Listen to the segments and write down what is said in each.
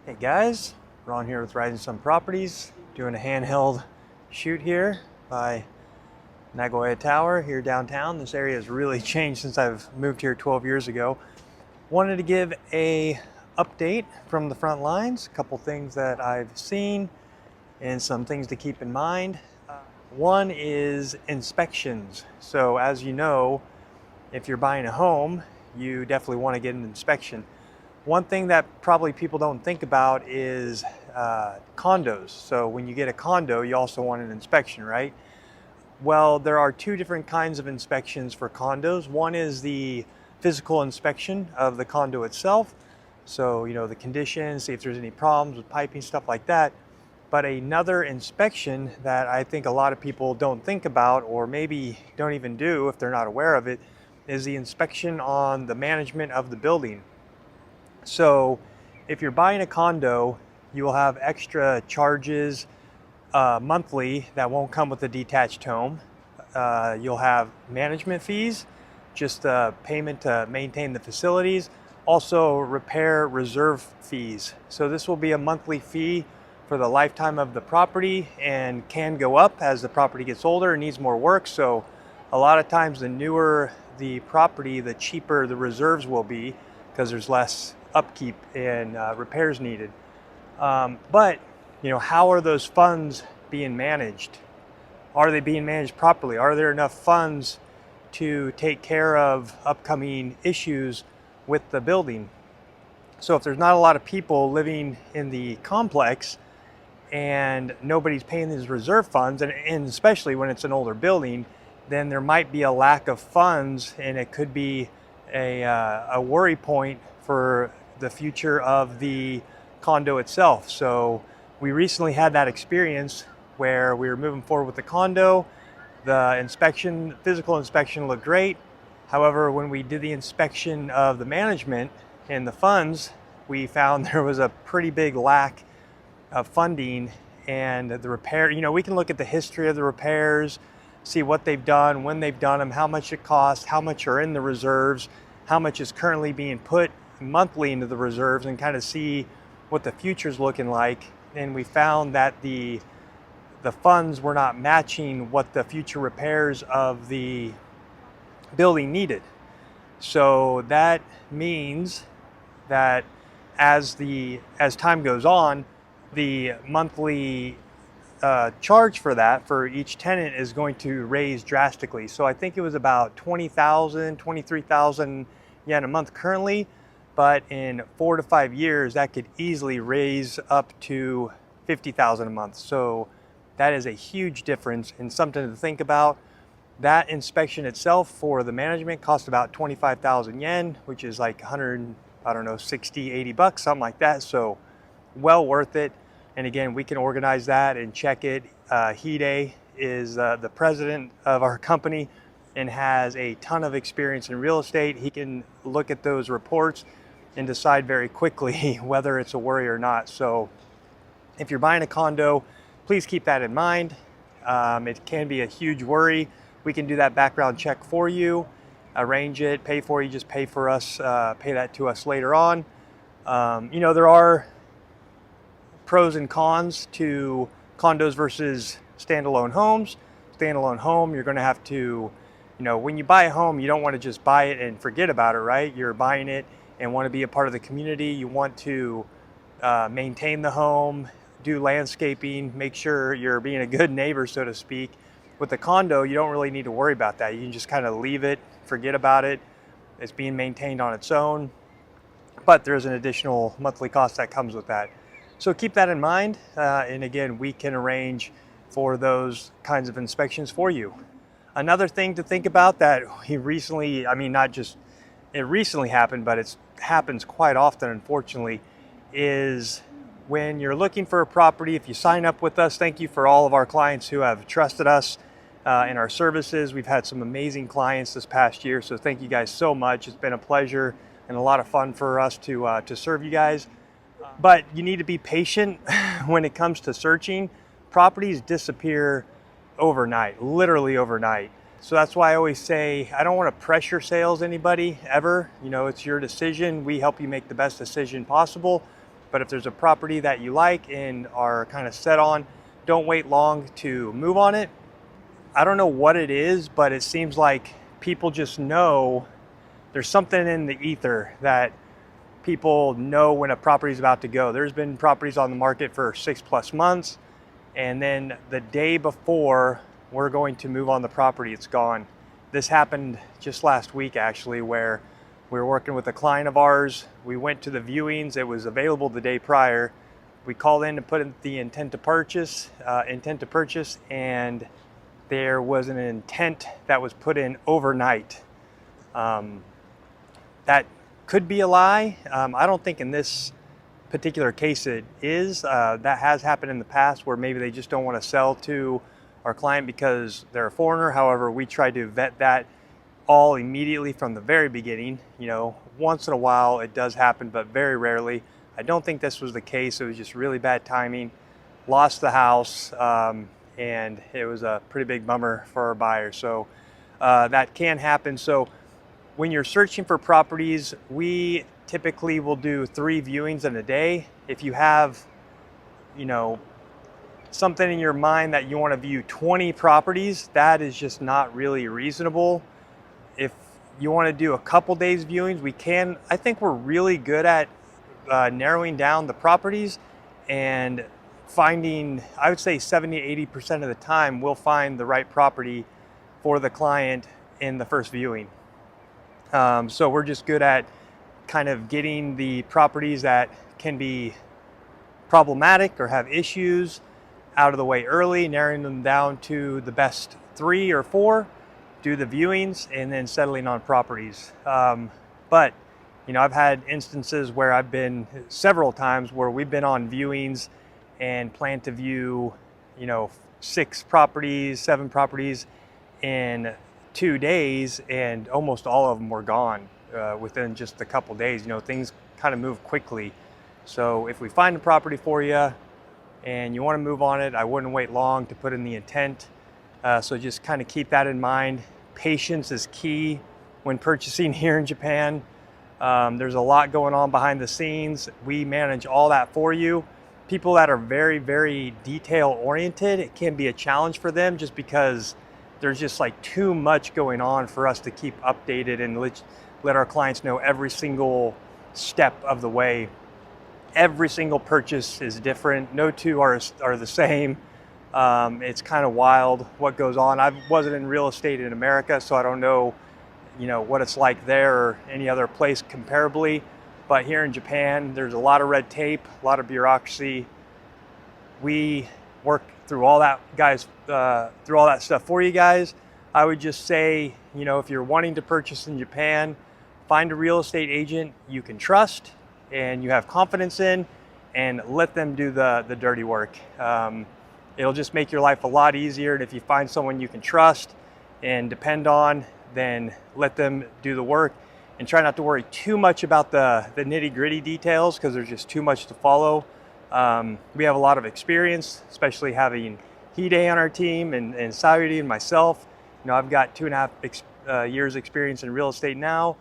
Hey guys, Ron here with Rising Sun Properties, doing a handheld shoot here by Nagoya Tower here downtown. This area has really changed since I've moved here 12 years ago. Wanted to give a update from the front lines, a couple things that I've seen and some things to keep in mind. One is inspections. So as you know, if you're buying a home, you definitely want to get an inspection. One thing that probably people don't think about is condos. So when you get a condo, you also want an inspection, right? Well, there are two different kinds of inspections for condos. One is the physical inspection of the condo itself. So, the conditions, see if there's any problems with piping, stuff like that. But another inspection that I think a lot of people don't think about, or maybe don't even do if they're not aware of it, is the inspection on the management of the building. So if you're buying a condo, you will have extra charges monthly that won't come with a detached home. You'll have management fees, just payment to maintain the facilities, also repair reserve fees. So this will be a monthly fee for the lifetime of the property and can go up as the property gets older and needs more work. So a lot of times the newer the property, the cheaper the reserves will be because there's less upkeep and repairs needed. But how are those funds being managed? Are they being managed properly? Are there enough funds to take care of upcoming issues with the building? So if there's not a lot of people living in the complex and nobody's paying these reserve funds, and especially when it's an older building, then there might be a lack of funds, and it could be a worry point for the future of the condo itself. So we recently had that experience where we were moving forward with the condo. The physical inspection looked great. However, when we did the inspection of the management and the funds, we found there was a pretty big lack of funding and the repair. We can look at the history of the repairs, see what they've done, when they've done them, how much it costs, how much are in the reserves, how much is currently being put monthly into the reserves, and kind of see what the future's looking like. And we found that the funds were not matching what the future repairs of the building needed. So that means that as time goes on, the monthly charge for that for each tenant is going to raise drastically. So I think it was about 20,000, 23,000 yen a month currently, but in 4 to 5 years that could easily raise up to 50,000 a month. So that is a huge difference and something to think about. That inspection itself for the management cost about 25,000 yen, which is like 100, 60, 80 bucks, something like that. So well worth it. And again, we can organize that and check it. Hide is the president of our company and has a ton of experience in real estate. He can look at those reports and decide very quickly whether it's a worry or not. So if you're buying a condo, please keep that in mind. It can be a huge worry. We can do that background check for you, arrange it, pay for you, just pay for us, pay that to us later on. There are pros and cons to condos versus standalone homes. Standalone home, you're going to have to, when you buy a home, you don't want to just buy it and forget about it, right? You're buying it and want to be a part of the community. You want to maintain the home, do landscaping, make sure you're being a good neighbor, so to speak. With the condo, you don't really need to worry about that. You can just kind of leave it, forget about it. It's being maintained on its own, but there's an additional monthly cost that comes with that. So keep that in mind. And again, we can arrange for those kinds of inspections for you. Another thing to think about that it recently happened, but it happens quite often, unfortunately, is when you're looking for a property, if you sign up with us, thank you for all of our clients who have trusted us in our services. We've had some amazing clients this past year, so thank you guys so much. It's been a pleasure and a lot of fun for us to serve you guys. But you need to be patient when it comes to searching. Properties disappear overnight, literally overnight. So that's why I always say, I don't want to pressure sales anybody ever. It's your decision. We help you make the best decision possible. But if there's a property that you like and are kind of set on, don't wait long to move on it. I don't know what it is, but it seems like people just know there's something in the ether that people know when a property is about to go. There's been properties on the market for 6+ months, and then the day before we're going to move on the property, it's gone. This happened just last week, actually, where we were working with a client of ours. We went to the viewings. It was available the day prior. We called in to put in the intent to purchase, and there was an intent that was put in overnight. That could be a lie. I don't think in this particular case it is. That has happened in the past where maybe they just don't want to sell to our client because they're a foreigner. However, we try to vet that all immediately from the very beginning. You know, once in a while it does happen, but very rarely. I don't think this was the case. It was just really bad timing. Lost the house, and it was a pretty big bummer for our buyer. So that can happen. So when you're searching for properties, we typically will do 3 viewings in a day. If you have, you know, something in your mind that you want to view 20 properties, that is just not really reasonable. If you want to do a couple days viewings, we can. I think we're really good at narrowing down the properties and finding, I would say 70-80% of the time, we'll find the right property for the client in the first viewing. So we're just good at kind of getting the properties that can be problematic or have issues out of the way early, narrowing them down to the best 3 or 4, do the viewings, and then settling on properties. But you know, I've had instances where I've been several times where we've been on viewings and plan to view, you know, 6 properties, 7 properties in 2 days, and almost all of them were gone within just a couple days. You know, things kind of move quickly. So if we find a property for you and you want to move on it, I wouldn't wait long to put in the intent. So just kind of keep that in mind. Patience is key when purchasing here in Japan. There's a lot going on behind the scenes. We manage all that for you. People that are very, very detail oriented, it can be a challenge for them just because there's just like too much going on for us to keep updated and let our clients know every single step of the way. Every single purchase is different. No two are the same. It's kind of wild what goes on. I wasn't in real estate in America, so I don't know, you know, what it's like there or any other place comparably. But here in Japan, there's a lot of red tape, a lot of bureaucracy. We work through all that, guys, through all that stuff for you guys. I would just say, you know, if you're wanting to purchase in Japan, find a real estate agent you can trust and you have confidence in, and let them do the dirty work. It'll just make your life a lot easier. And if you find someone you can trust and depend on, then let them do the work, and try not to worry too much about the nitty-gritty details because there's just too much to follow. We have a lot of experience, especially having Hide on our team and Sayuri and myself. You know, I've got 2.5 years experience in real estate now.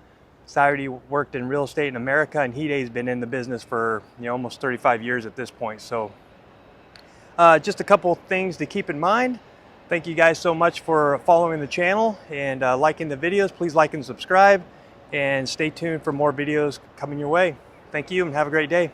Sayuri worked in real estate in America, and Hide's been in the business for, you know, almost 35 years at this point. So just a couple things to keep in mind. Thank you guys so much for following the channel and liking the videos. Please like and subscribe, and stay tuned for more videos coming your way. Thank you and have a great day.